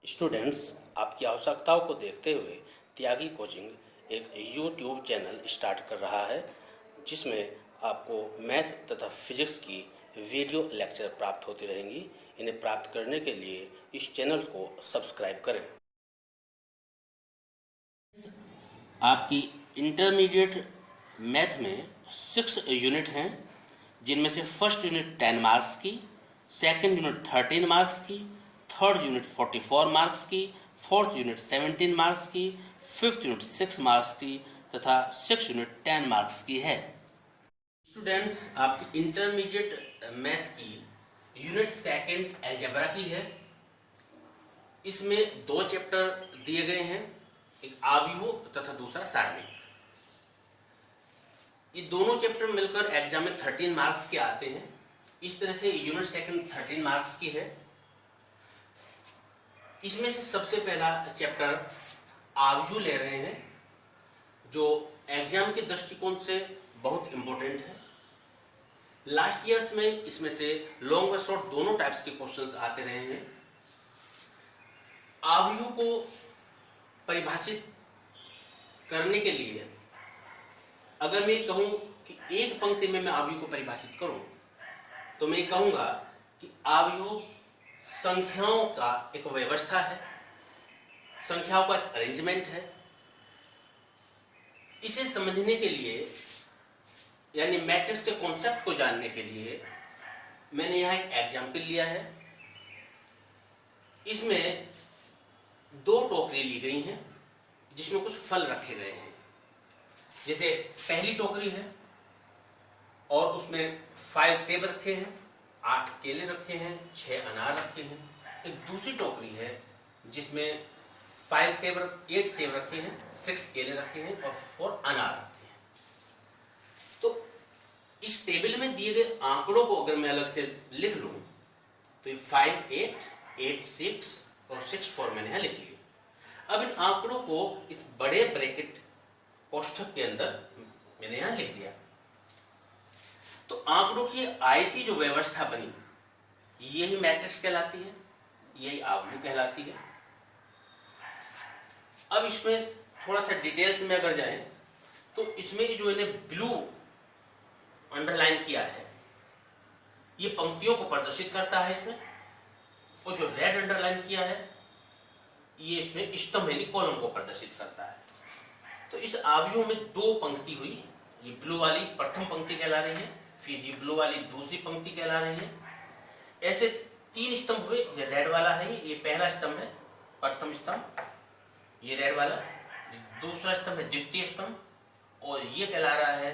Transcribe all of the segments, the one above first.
Students, आपकी आवश्यकताओं को देखते हुए त्यागी कोचिंग एक यूट्यूब चैनल स्टार्ट कर रहा है जिसमें आपको मैथ तथा फिजिक्स की वीडियो लेक्चर प्राप्त होती रहेंगी। इन्हें प्राप्त करने के लिए इस चैनल को सब्सक्राइब करें। आपकी इंटरमीडिएट मैथ में 6 यूनिट हैं, जिनमें से फर्स्ट यूनिट 10 मार्क्स की, सेकंड यूनिट 13 मार्क्स की, थर्ड यूनिट 44 मार्क्स की, फोर्थ यूनिट 17 मार्क्स की, फिफ्थ यूनिट 6 मार्क्स की तथा सिक्स यूनिट 10 मार्क्स की है। स्टूडेंट्स, आपकी इंटरमीडिएट मैथ की यूनिट सेकंड अलजेब्रा की है। इसमें 2 चैप्टर दिए गए हैं, एक आव्यूह तथा दूसरा सारणी। ये दोनों चैप्टर मिलकर एग्जाम में 13 मार्क्स के आते हैं। इस तरह से यूनिट सेकंड 13 मार्क्स की है। इसमें से सबसे पहला चैप्टर आव्यूह ले रहे हैं, जो एग्जाम के दृष्टिकोण से बहुत इंपॉर्टेंट है। लास्ट ईयर्स में इसमें से लॉन्ग व शॉर्ट दोनों टाइप्स के क्वेश्चंस आते रहे हैं। आव्यूह को परिभाषित करने के लिए अगर मैं कहूं कि एक पंक्ति में मैं आव्यूह को परिभाषित करूं, तो मैं कहूंगा कि आव्यूह संख्याओं का एक व्यवस्था है, संख्याओं का एक अरेंजमेंट है। इसे समझने के लिए यानी मैट्रिक्स के कॉन्सेप्ट को जानने के लिए मैंने यहाँ एक एग्जाम्पल लिया है। इसमें 2 टोकरी ली गई हैं जिसमें कुछ फल रखे गए हैं। जैसे पहली टोकरी है और उसमें 5 सेब रखे हैं, 8 केले रखे हैं, 6 अनार रखे हैं। एक दूसरी टोकरी है जिसमें 8 सेब रखे हैं, 6 केले रखे हैं और 4 अनार रखे हैं। तो इस टेबल में दिए गए आंकड़ों को अगर मैं अलग से लिख लूं तो ये 5 8 8 6 और 6 4 मैंने यहाँ लिख लिए। अब इन आंकड़ों को इस बड़े ब्रैकेट कोष्ठक के अंदर मैंने यहाँ लिख दिया। तो आंकड़ों की आयती जो व्यवस्था बनी, यही मैट्रिक्स कहलाती है, यही आव्यूह कहलाती है। अब इसमें थोड़ा सा डिटेल्स में अगर जाएं तो इसमें जो इन्हें ब्लू अंडरलाइन किया है, ये पंक्तियों को प्रदर्शित करता है इसमें, और जो रेड अंडरलाइन किया है ये इसमें स्तंभ यानी कॉलम को प्रदर्शित करता है। तो इस आव्यूह में 2 पंक्ति हुई। ये ब्लू वाली प्रथम पंक्ति कहला रही है, फिर ये ब्लू वाली दूसरी पंक्ति कहला रही है। ऐसे 3 स्तंभ हुए। ये रेड वाला है, ये पहला स्तंभ है, प्रथम स्तंभ, ये रेड वाला। दूसरा स्तंभ है द्वितीय स्तंभ, और ये कहला रहा है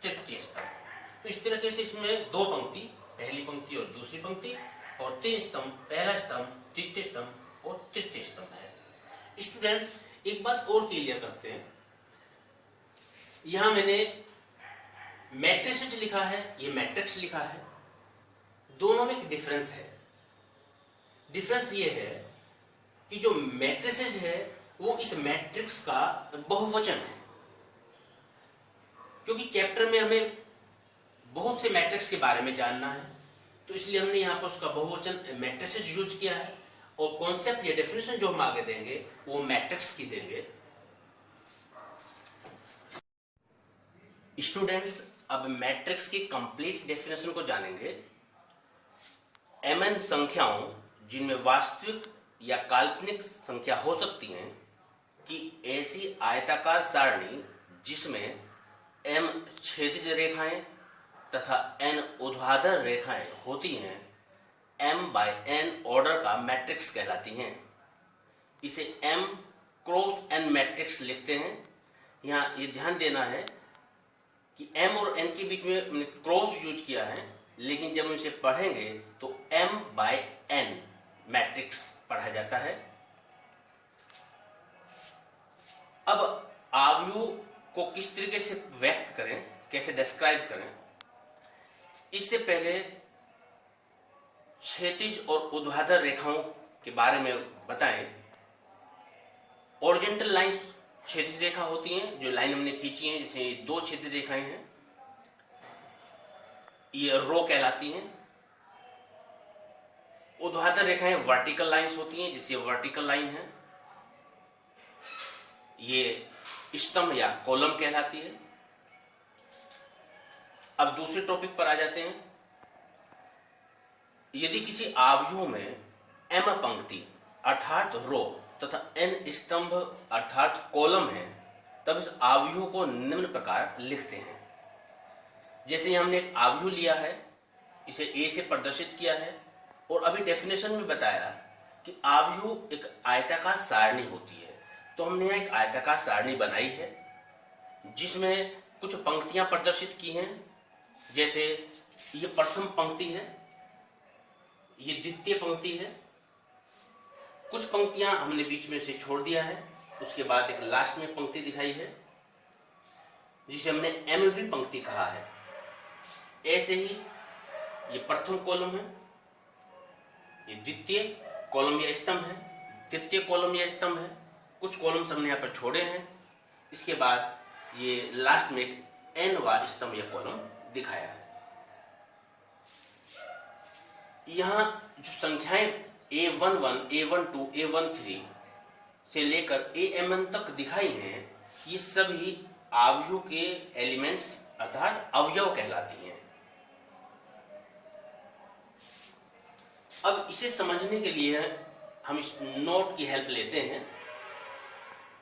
तृतीय स्तंभ। तो इस तरीके से इसमें 2 पंक्ति, पहली पंक्ति और दूसरी पंक्ति, और 3 स्तंभ, पहला स्तंभ, द्वितीय स्तंभ और तृतीय स्तंभ है। स्टूडेंट्स, एक बात और क्लियर करते हैं। यहां मैंने मैट्रिसेस लिखा है, ये मैट्रिक्स लिखा है। दोनों में एक डिफरेंस है। डिफरेंस ये है कि जो मैट्रिसेस है वो इस मैट्रिक्स का बहुवचन है, क्योंकि चैप्टर में हमें बहुत से मैट्रिक्स के बारे में जानना है, तो इसलिए हमने यहाँ पर उसका बहुवचन मैट्रिसेस यूज किया है। और कॉन्सेप्ट या डेफिनेशन जो हम आगे देंगे वो मैट्रिक्स की देंगे। स्टूडेंट्स, अब मैट्रिक्स की कंप्लीट डेफिनेशन को जानेंगे। mn संख्याओं जिनमें वास्तविक या काल्पनिक संख्या हो सकती हैं कि ऐसी आयताकार सारणी जिसमें m क्षैतिज रेखाएं तथा n ऊर्ध्वाधर रेखाएं होती हैं, m/n ऑर्डर का मैट्रिक्स कहलाती हैं। इसे m क्रॉस n मैट्रिक्स लिखते हैं। यहाँ ये ध्यान देना है कि m और n के बीच में हमने क्रॉस यूज किया है, लेकिन जब हम इसे पढ़ेंगे तो m/n मैट्रिक्स पढ़ा जाता है। अब आव्यूह को किस तरीके से व्यक्त करें, कैसे डिस्क्राइब करें, इससे पहले क्षैतिज और ऊर्ध्वाधर रेखाओं के बारे में बताएं। ओरिजेंटल लाइन क्षैतिज रेखा होती हैं, जो लाइन हमने खींची है, जैसे 2 क्षैतिज रेखाएं हैं, ये रो कहलाती हैं। ऊर्ध्वाधर रेखाएं वर्टिकल लाइंस होती हैं, जैसे वर्टिकल लाइन है, ये स्तंभ या कॉलम कहलाती है। अब दूसरे टॉपिक पर आ जाते हैं। यदि किसी आव्यूह में m पंक्ति अर्थात रो तथा n स्तंभ अर्थात कॉलम है, तब इस आव्यूह को निम्न प्रकार लिखते हैं। जैसे हमने एक आव्यूह लिया है, इसे A से प्रदर्शित किया है, और अभी डेफिनेशन में बताया कि आव्यूह एक आयताकार सारणी होती है। तो हमने यहाँ एक आयताकार सारणी बनाई है जिसमें कुछ पंक्तियां प्रदर्शित की हैं। जैसे ये प्रथम पंक्ति है, ये द्वितीय पंक्ति है, कुछ पंक्तियां हमने बीच में से छोड़ दिया है, उसके बाद एक लास्ट में पंक्ति दिखाई है जिसे हमने एमवी पंक्ति कहा है। ऐसे ही ये प्रथम कॉलम है, ये द्वितीय कॉलम या स्तंभ है, तृतीय कॉलम या स्तंभ है, कुछ कॉलम्स हमने यहाँ पर छोड़े हैं। इसके बाद ये लास्ट में एक n स्तंभ या कॉलम दिखाया है। यहाँ जो संख्याएं A11, A12, A13 से लेकर AMN तक दिखाई हैं, ये सभी आव्यूह के एलिमेंट्स अर्थात अवयव कहलाती हैं। अब इसे समझने के लिए हम इस नोट की हेल्प लेते हैं।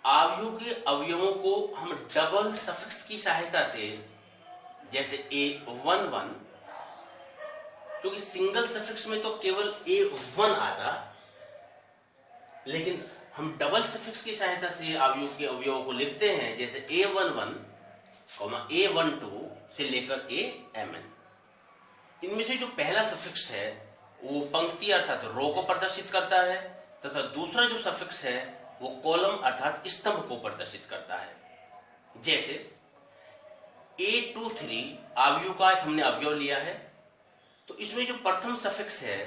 आव्यूह के अवयवों को हम डबल सफिक्स की सहायता से, जैसे A11, क्योंकि सिंगल सफिक्स में तो केवल A1 आता, लेकिन हम डबल सफिक्स की सहायता से आव्यूह के अवयवों को लिखते हैं, जैसे A11, A12 से लेकर AMN। इनमें से जो पहला सफिक्स है वो पंक्ति अर्थात रो को प्रदर्शित करता है, तथा दूसरा जो सफिक्स है वो कॉलम अर्थात स्तंभ को प्रदर्शित करता है। जैसे A23 आव्यूह का एक हमने अवयव लिया है, तो इसमें जो प्रथम सफिक्स है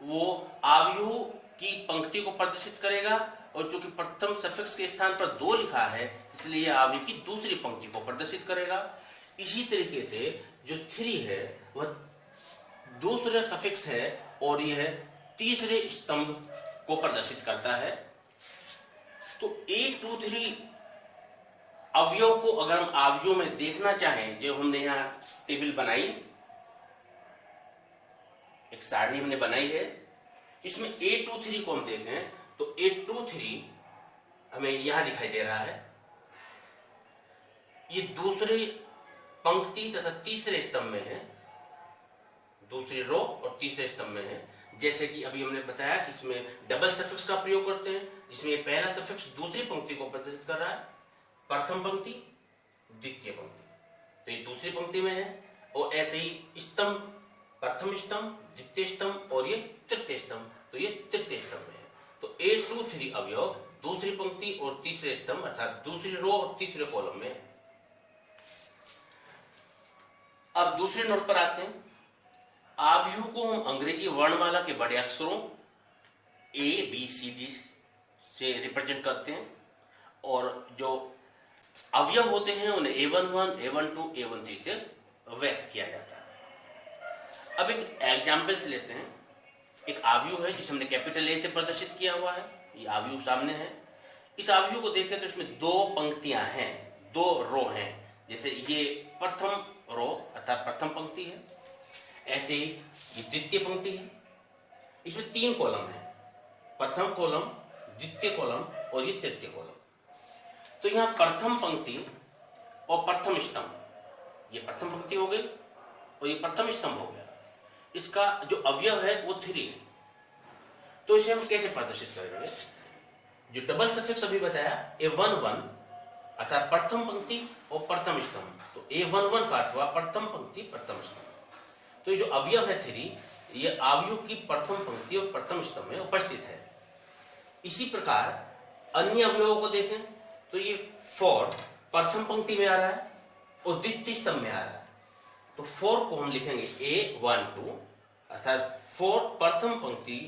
वो आव्यूह की पंक्ति को प्रदर्शित करेगा, और चूंकि प्रथम सफिक्स के स्थान पर 2 लिखा है, इसलिए यह आव्यूह की दूसरी पंक्ति को प्रदर्शित करेगा। इसी तरीके से जो 3 है वह दूसरा सफिक्स है और यह तीसरे स्तंभ को प्रदर्शित करता है। तो A23 अवयव को अगर हम आव्यूह में देखना चाहें, जो हमने यहाँ टेबल बनाई, एक सारणी हमने बनाई है, इसमें A23 को हम देखें तो A23 हमें यहां दिखाई दे रहा है। ये दूसरे पंक्ति तथा तीसरे स्तंभ में है, दूसरी रो और तीसरे स्तंभ में है। जैसे कि अभी हमने बताया कि इसमें डबल सफिक्स का प्रयोग करते हैं, जिसमें ये पहला सफिक्स दूसरी पंक्ति को प्रदर्शित कर रहा है, प्रथम पंक्ति द्वितीय पंक्ति, तो ये दूसरी पंक्ति में है। और ऐसे ही स्तंभ, प्रथम स्तंभ, द्वितीय स्तंभ और ये तृतीय स्तंभ, तो ये तृतीय स्तंभ में है। तो A23 अवयव दूसरी पंक्ति और तीसरे स्तंभ अर्थात दूसरी रो और तीसरे कॉलम में है। अब दूसरे नोट पर आते हैं। आव्यूह को हम अंग्रेजी वर्णमाला के बड़े अक्षरों ABCD से रिप्रेजेंट करते हैं, और जो अवयव होते हैं उन्हें A11, A12, A13 से व्यक्त किया जाता है। अब एक एग्जाम्पल से लेते हैं। एक आव्यूह है जिसे हमने कैपिटल A से प्रदर्शित किया हुआ है, ये आव्यूह सामने है। इस आव्यूह को देखें तो इसमें 2 पंक्तियां हैं, 2 रो हैं। जैसे ये प्रथम रो अर्थात प्रथम पंक्ति है, ऐसे ही ये द्वितीय पंक्ति है। इसमें 3 कॉलम है, प्रथम कॉलम, द्वितीय कॉलम और ये तृतीय कॉलम। तो यहाँ प्रथम पंक्ति और प्रथम स्तंभ, ये प्रथम पंक्ति हो गई और ये प्रथम स्तंभ हो गया। इसका जो अवयव है वो 3 है। तो इसे हम कैसे प्रदर्शित करेंगे? जो डबल सफिक्स अभी बताया A11 अर्थात प्रथम पंक्ति और प्रथम स्तंभ, तो A11 का अर्थ हुआ प्रथम पंक्ति प्रथम स्तंभ। तो ये जो अवयव है 3, ये आव्यूह की प्रथम पंक्ति और प्रथम स्तंभ में उपस्थित है। इसी प्रकार अन्य अवयवों को देखें तो ये 4 प्रथम पंक्ति में आ रहा है और द्वितीय स्तंभ में आ रहा है। तो 4 को हम लिखेंगे A12 अर्थात 4 प्रथम पंक्ति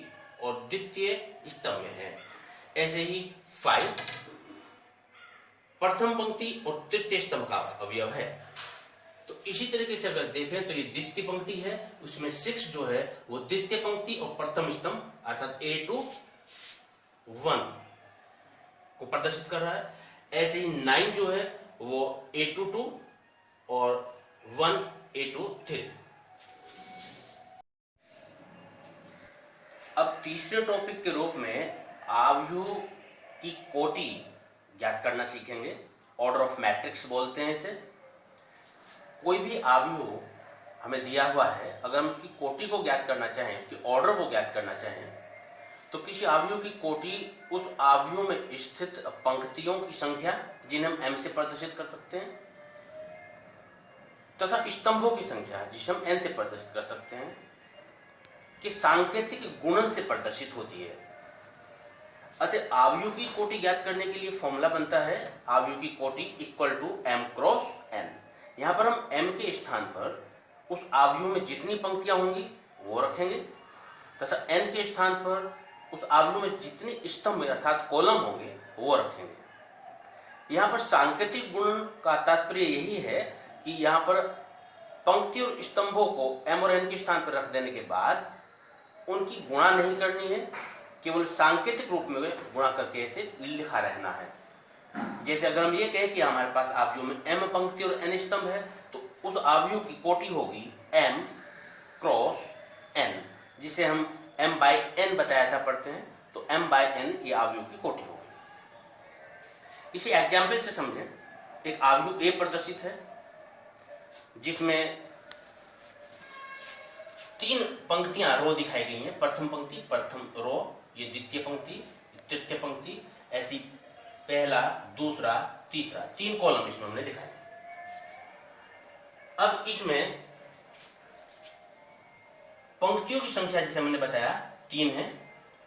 और द्वितीय स्तंभ में है। ऐसे ही 5 प्रथम पंक्ति और तृतीय स्तंभ का अवयव है। तो इसी तरीके से अगर देखें तो ये द्वितीय पंक्ति है, उसमें 6 जो है वो द्वितीय पंक्ति और प्रथम स्तंभ अर्थात A to 1 को प्रदर्शित कर रहा है। ऐसे ही 9 जो है वो A to 2 और 1 A to 3। अब तीसरे टॉपिक के रूप में आव्यूह की कोटि ज्ञात करना सीखेंगे। ऑर्डर ऑफ मैट्रिक्स बोलते हैं इसे। कोई भी आव्यूह हमें दिया हुआ है, अगर हम उसकी कोटि को ज्ञात करना चाहें, उसके ऑर्डर को ज्ञात करना चाहें, तो किसी आव्यूह की कोटि उस आव्यूह में स्थित पंक्तियों की संख्या जिन्हें हम m से प्रदर्शित कर सकते हैं, तथा स्तंभों की संख्या जिसे हम n से प्रदर्शित कर सकते हैं, कि सांकेतिक गुणन से प्रदर्शित होती है। अतः आव्यूह की कोटि ज्ञात करने के लिए फॉर्मूला बनता है आव्यूह की कोटि equal to m cross n। यहाँ पर हम m के स्थान पर उस आव्यूह में जितनी पंक्तियां होंगी वो रखेंगे, तथा n के स्थान पर उस आव्यूह में जितने स्तंभ अर्थात कॉलम होंगे वो रखेंगे। यहाँ पर सांकेतिक गुणन का तात्पर्य यही है कि यहाँ पर पंक्ति और स्तंभों को m और n के स्थान पर रख देने के बाद उनकी गुणा नहीं करनी है, केवल सांकेतिक रूप में गुणा करके इसे लिखा रहना है। जैसे अगर हम ये कहें कि हमारे पास आव्यूह में m पंक्ति और n स्तंभ है, तो उस आव्यूह की कोटि होगी m क्रॉस n, जिसे हम m बाई n बताया था पढ़ते हैं, तो m बाई n ये आव्यूह की कोटि होगी। इसी एग्जाम्पल से समझें। एक आव्यूह A प्रदर्शित है जिसमें 3 पंक्तियां रो दिखाई गई हैं। प्रथम पंक्ति, प्रथम रो, ये द्वितीय पंक्ति, तृतीय पंक्ति, ऐसी पहला, दूसरा, तीसरा, 3 कॉलम इसमें हमने दिखाए। अब इसमें पंक्तियों की संख्या जैसे हमने बताया 3 है,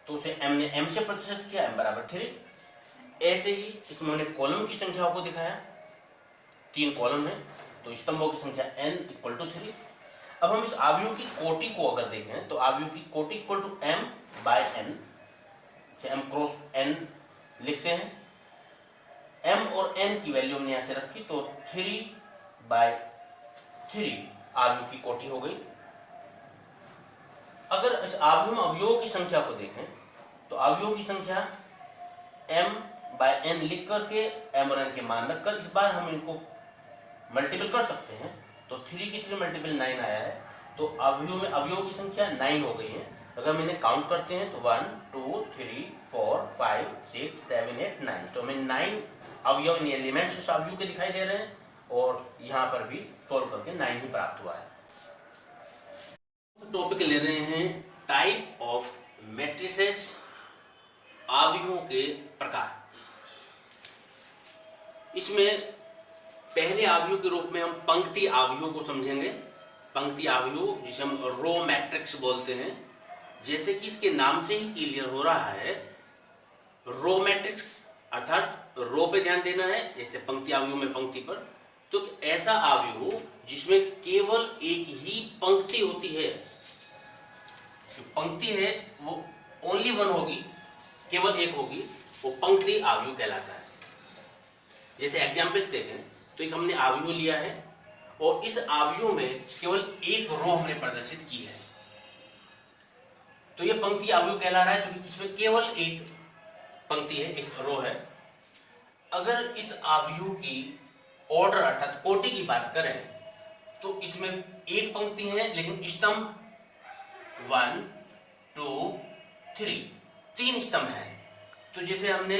तो उसे m ने m से प्रतिशत किया, m बराबर 3। ऐसे ही इसमें हमने कॉलम की संख्याओं को दिखाया, 3 कॉलम है, तो स्तंभों की संख्या n इक्वल टू 3। अब हम इस आव्यूह की कोटि को अगर देखें तो आव्यूह की कोटि equal to m by n, से m क्रॉस n लिखते हैं। m और n की वैल्यू हमने यहां से रखी, तो 3 बाय 3 आव्यूह की कोटि हो गई। अगर इस आव्यूह में अवयवों की संख्या को देखें तो अवयवों की संख्या m बाय n लिख करके m और n के मान रखकर इस बार हम इनको मल्टीपल कर सकते हैं, तो 3 की 3 मल्टीपल 9 आया है, तो अवयव में अवयवों की संख्या 9 हो गई है। अगर हम इन्हें काउंट करते हैं तो 1 2 3 4 5 6 7 8 9, तो हमें 9 अवयव इन एलिमेंट्स उस अवयव के दिखाई दे रहे हैं, और यहाँ पर भी सोल्व करके 9 ही प्राप्त हुआ है। टॉपिक ले रहे हैं टाइप ऑफ मैट्रिसेस, अवयवों के प्रकार। इसमें पहले अवयव के रूप में हम पंक्ति अवयव को समझेंगे। पंक्ति अवयव जिसे हम रो मैट्रिक्स बोलते हैं, जैसे कि इसके नाम से ही क्लियर हो रहा है, रो मैट्रिक्स अर्थात रो पे ध्यान देना है, जैसे पंक्ति अवयव में पंक्ति पर। तो ऐसा अवयव जिसमें केवल एक ही पंक्ति होती है, जो पंक्ति है वो ओनली वन होगी, केवल एक होगी, वो पंक्ति अवयव कहलाता है। जैसे एग्जाम्पल्स देखें तो एक हमने अवयव लिया है और इस अवयव में केवल एक रो हमने प्रदर्शित की है, तो यह पंक्ति अवयव कहला रहा है, क्योंकि इसमें केवल एक पंक्ति है, एक रो है। अगर इस अवयव की ऑर्डर अर्थात कोटि की बात करें तो इसमें एक पंक्ति है, लेकिन स्तंभ 1 2 3 3 स्तंभ है। तो जैसे हमने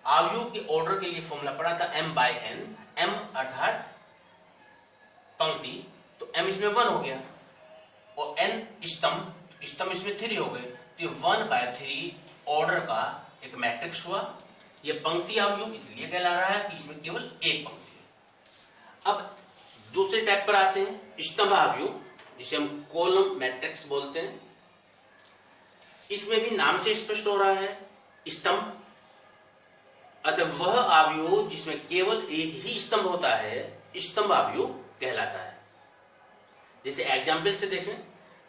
अवयव के ऑर्डर के लिए फॉर्मूला पढ़ा था m बाय n, m अर्थात पंक्ति, तो m इसमें 1 हो गया, और n स्तंभ इसमें 3 हो गए, तो 1 बाय 3 ऑर्डर का एक मैट्रिक्स हुआ। यह पंक्ति अवयव इसलिए कहला रहा है कि इसमें केवल एक पंक्ति है। अब दूसरे टाइप पर आते हैं, स्तंभ अवयव, जिसे हम कॉलम मैट्रिक्स बोलते हैं। इसमें भी नाम से स्पष्ट हो रहा है स्तंभ, अतः वह अवयव जिसमें केवल एक ही स्तंभ होता है स्तंभ अवयव कहलाता है। जैसे एग्जाम्पल से देखें,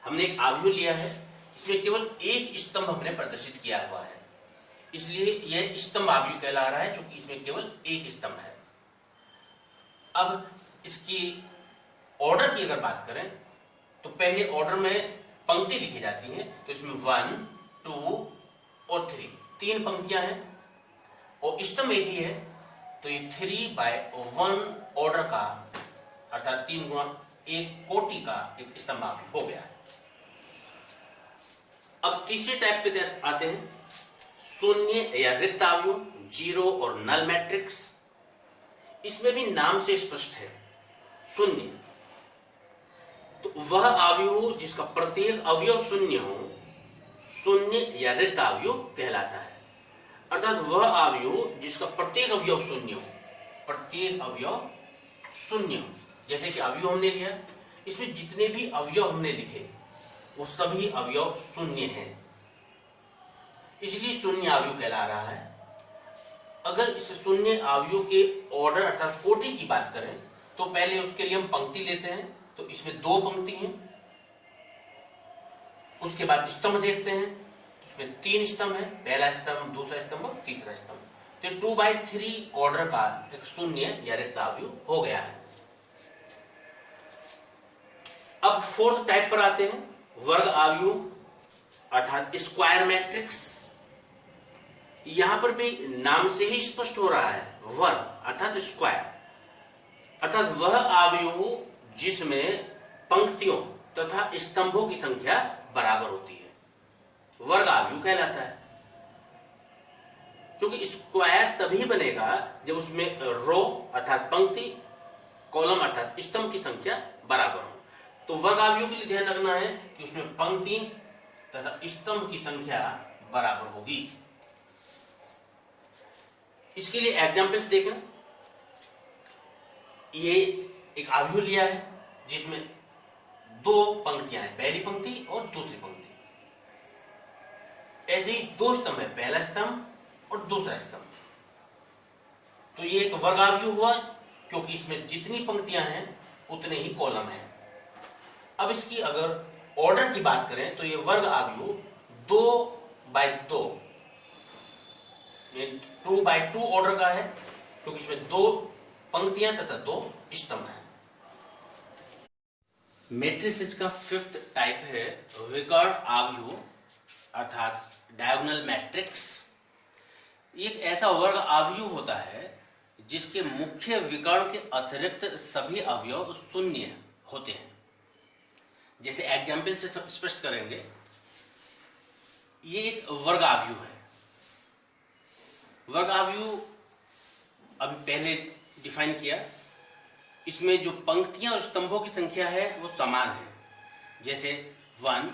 हमने एक अवयव लिया है, इसमें केवल एक स्तंभ हमने प्रदर्शित किया हुआ है, इसलिए यह स्तंभ अवयव कहला रहा है, क्योंकि इसमें केवल एक स्तंभ है। अब इसकी ऑर्डर की अगर बात करें तो पहले ऑर्डर में पंक्ति लिखी जाती है, तो इसमें 1, 2 और 3 तीन पंक्तियां हैं और स्तंभ एक ही है, तो ये 3/1 ऑर्डर का अर्थात 3 गुणा 1 कोटि का एक स्तंभावयव हो गया है। अब तीसरे टाइप पे आते हैं, शून्य या रिक्त अवयव, जीरो और नल मैट्रिक्स। इसमें भी नाम से स्पष्ट है, शून्य तो वह अवयव जिसका प्रत्येक अवयव शून्य हो, शून्य या रिक्त अवयव कहलाता है। अर्थात वह अवयव जिसका प्रत्येक अवयव शून्य हो, प्रत्येक अवयव शून्य हो। जैसे कि अवयव हमने लिया, इसमें जितने भी अवयव हमने लिखे वो सभी अवयव शून्य हैं, इसलिए शून्य अवयव कहला रहा है। अगर इस शून्य अवयव के ऑर्डर अर्थात कोटि की बात करें तो पहले उसके लिए हम पंक्ति लेते हैं, तो इसमें 2 पंक्ति हैं। उसके बाद स्तंभ देखते हैं, इसमें 3 स्तंभ है, पहला स्तंभ, दूसरा स्तंभ और तीसरा स्तंभ। तो 2/3 ऑर्डर का एक शून्य या रिक्त अवयव हो गया है। अब फोर्थ टाइप पर आते हैं, वर्ग अवयव अर्थात स्क्वायर मैट्रिक्स। यहां पर भी नाम से ही स्पष्ट हो रहा है, वर्ग अर्थात स्क्वायर, अर्थात वह अवयव जिसमें पंक्तियों तथा स्तंभों की संख्या बराबर होती है, वर्ग अवयव कहलाता है। क्योंकि स्क्वायर तभी बनेगा जब उसमें रो अर्थात पंक्ति, कॉलम अर्थात स्तंभ की संख्या बराबर हो। तो वर्ग अवयव के लिए ध्यान रखना है कि उसमें पंक्ति तथा स्तंभ की संख्या बराबर होगी। इसके लिए एग्जाम्पल्स देखें। ये एक अवयव लिया है जिसमें 2 पंक्तियां हैं, पहली पंक्ति और दूसरी पंक्ति। ऐसे ही 2 स्तंभ है, पहला स्तंभ और दूसरा स्तंभ। तो ये एक वर्ग अवयव हुआ क्योंकि इसमें जितनी पंक्तियां हैं उतने ही कॉलम हैं। अब इसकी अगर ऑर्डर की बात करें तो ये वर्ग अवयव 2/2 2/2 ऑर्डर का है, क्योंकि इसमें 2 पंक्तियां तथा 2 स्तंभ हैं। मैट्रिसेस का 5th टाइप है विकर्ण अवयव अर्थात डायगोनल मैट्रिक्स। एक ऐसा वर्ग अवयव होता है जिसके मुख्य विकर्ण के अतिरिक्त सभी अवयव शून्य होते हैं। जैसे एग्जाम्पल से स्पष्ट करेंगे, ये एक वर्ग अवयव है। वर्ग अवयव अभी पहले डिफाइन किया, इसमें जो पंक्तियां और स्तंभों की संख्या है वो समान है। जैसे 1,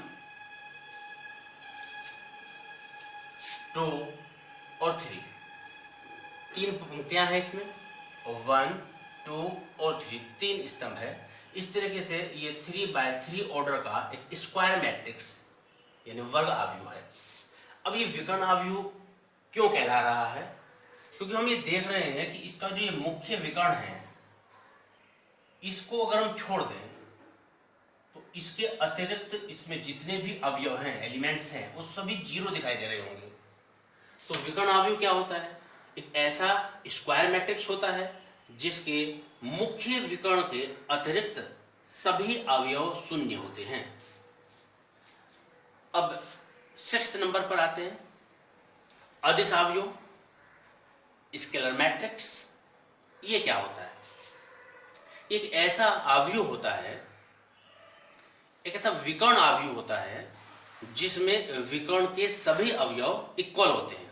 2 और 3 तीन पंक्तियां हैं इसमें, और 1, 2 और 3 3 स्तंभ है। इस तरीके से ये 3/3 ऑर्डर का एक स्क्वायर मैट्रिक्स यानी वर्ग अवयव है। अब ये विकर्ण अवयव क्यों कहला रहा है? क्योंकि हम ये देख रहे हैं कि इसका जो ये मुख्य विकर्ण है, इसको अगर हम छोड़ दें तो इसके अतिरिक्त इसमें जितने भी अवयव हैं, एलिमेंट्स हैं, वो सभी 0 दिखाई दे रहे होंगे। तो विकर्ण अवयव क्या होता है? एक ऐसा स्क्वायर मैट्रिक्स होता है जिसके मुख्य विकर्ण के अतिरिक्त सभी अवयव शून्य होते हैं। अब 6th नंबर पर आते हैं, अदिश अवयव स्केलर मैट्रिक्स। ये क्या होता है? एक ऐसा अवयव होता है, एक ऐसा विकर्ण अवयव होता है जिसमें विकर्ण के सभी अवयव इक्वल होते हैं।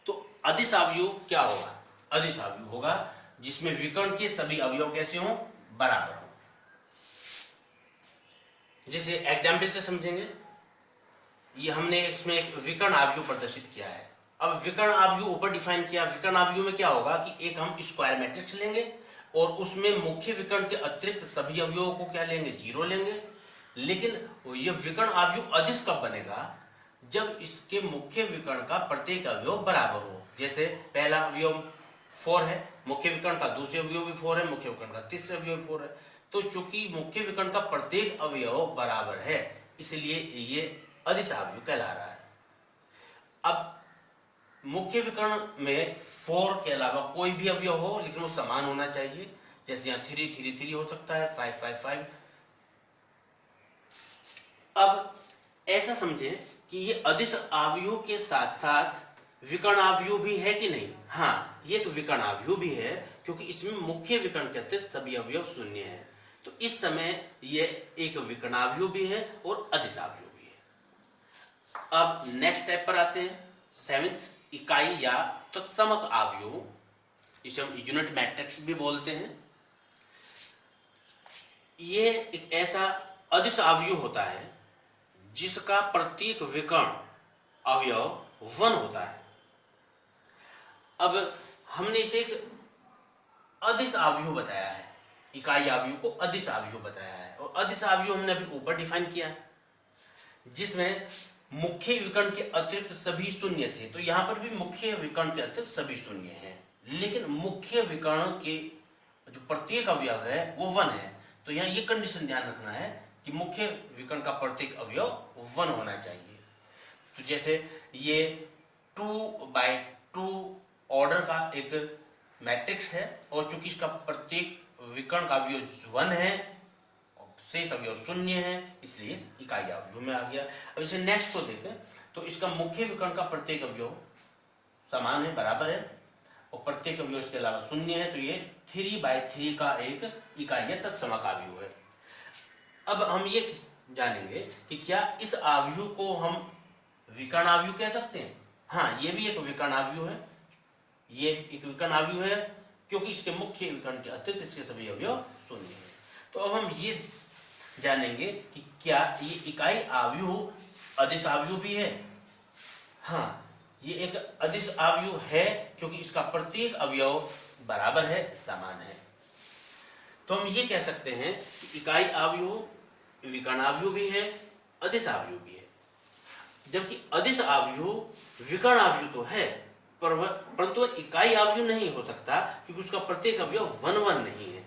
तो अदिश अवयव क्या होगा? अदिश अवयव होगा जिसमें विकर्ण के सभी अवयव कैसे हों? बराबर हो। जैसे एग्जाम्पल से समझेंगे, ये हमने इसमें एक विकर्ण अवयव प्रदर्शित किया है। अब विकर्ण अवयव ऊपर डिफाइन किया। विकर्ण अवयव में क्या होगा कि एक हम स्क्वायर मैट्रिक्स लेंगे और उसमें मुख्य विकर्ण के अतिरिक्त सभी अवयवों को क्या लेंगे? 0 लेंगे। लेकिन ये विकर्ण अवयव अदिश कब बनेगा? जब इसके मुख्य विकर्ण का प्रत्येक अवयव बराबर हो। जैसे पहला अवयव 4 है, मुख्य विकर्ण का दूसरे अवयव भी 4 है, मुख्य विकर्ण का तीसरे अवयव भी 4 है। तो चूंकि मुख्य विकर्ण का प्रत्येक अवयव बराबर है, इसलिए ये अदिश अवयव कहला रहा है। अब मुख्य विकर्ण में 4 के अलावा कोई भी अवयव हो, लेकिन वो समान होना चाहिए। जैसे यहाँ 3 3 3 हो सकता है, 5 5 5। अब ऐसा समझे कि ये अदिश अवयव के साथ साथ विकर्ण अवयव भी है कि नहीं। हाँ, ये एक विकर्ण अवयव भी है, क्योंकि इसमें मुख्य विकर्ण के अतिरिक्त सभी अवयव शून्य है। तो इस समय ये एक विकर्ण अवयव भी है और अदिश अवयव भी है। अब नेक्स्ट स्टेप पर आते हैं, 7th, इकाई या तत्समक अवयव, इसे हम यूनिट मैट्रिक्स भी बोलते हैं। ये एक ऐसा अदिश अवयव होता है जिसका प्रत्येक विकर्ण अवयव 1 होता है। अब हमने इसे एक अदिश अवयव बताया है, इकाई अवयव को अदिश अवयव बताया है, और अदिश अवयव हमने अभी ऊपर डिफाइन किया है, जिसमें मुख्य विकर्ण के अतिरिक्त सभी शून्य थे। तो यहां पर भी मुख्य विकर्ण के अतिरिक्त सभी शून्य हैं, लेकिन मुख्य विकर्ण के जो प्रत्येक अवयव है वो 1 है। तो यहाँ ये कंडीशन ध्यान रखना है कि मुख्य विकर्ण का प्रत्येक अवयव 1 होना चाहिए। तो जैसे ये 2x2 ऑर्डर का एक मैट्रिक्स है, और चूंकि इसका प्रत्येक विकर्ण का अवयव 1 है, शेष अवयव 0 है, इसलिए इकाई अवयव में आ गया। अब इसे नेक्स्ट को देखें तो इसका मुख्य विकर्ण का प्रत्येक अवयव समान है, बराबर है, और प्रत्येक अवयव इसके अलावा 0 है। तो ये 3/3 का एक इकाई या तत्समक अवयव है। अब हम ये जानेंगे कि क्या इस अवयव को हम विकर्ण अवयव कह सकते हैं। हाँ, ये भी एक विकर्ण अवयव है, ये एक विकर्ण अवयव है, क्योंकि इसके मुख्य विकर्ण के अतिरिक्त इसके सभी अवयव 0 है। तो अब हम ये जानेंगे कि क्या ये इकाई अवयव अदिश अवयव भी है। हाँ, ये एक अदिश अवयव है, क्योंकि इसका प्रत्येक अवयव बराबर है, समान है। तो हम ये कह सकते हैं कि इकाई अवयव विकर्ण अवयव भी है, अदिश अवयव भी है। जबकि अदिश अवयव विकर्ण अवयव तो है, परंतु इकाई अवयव नहीं हो सकता, क्योंकि उसका प्रत्येक अवयव 1 1 नहीं है।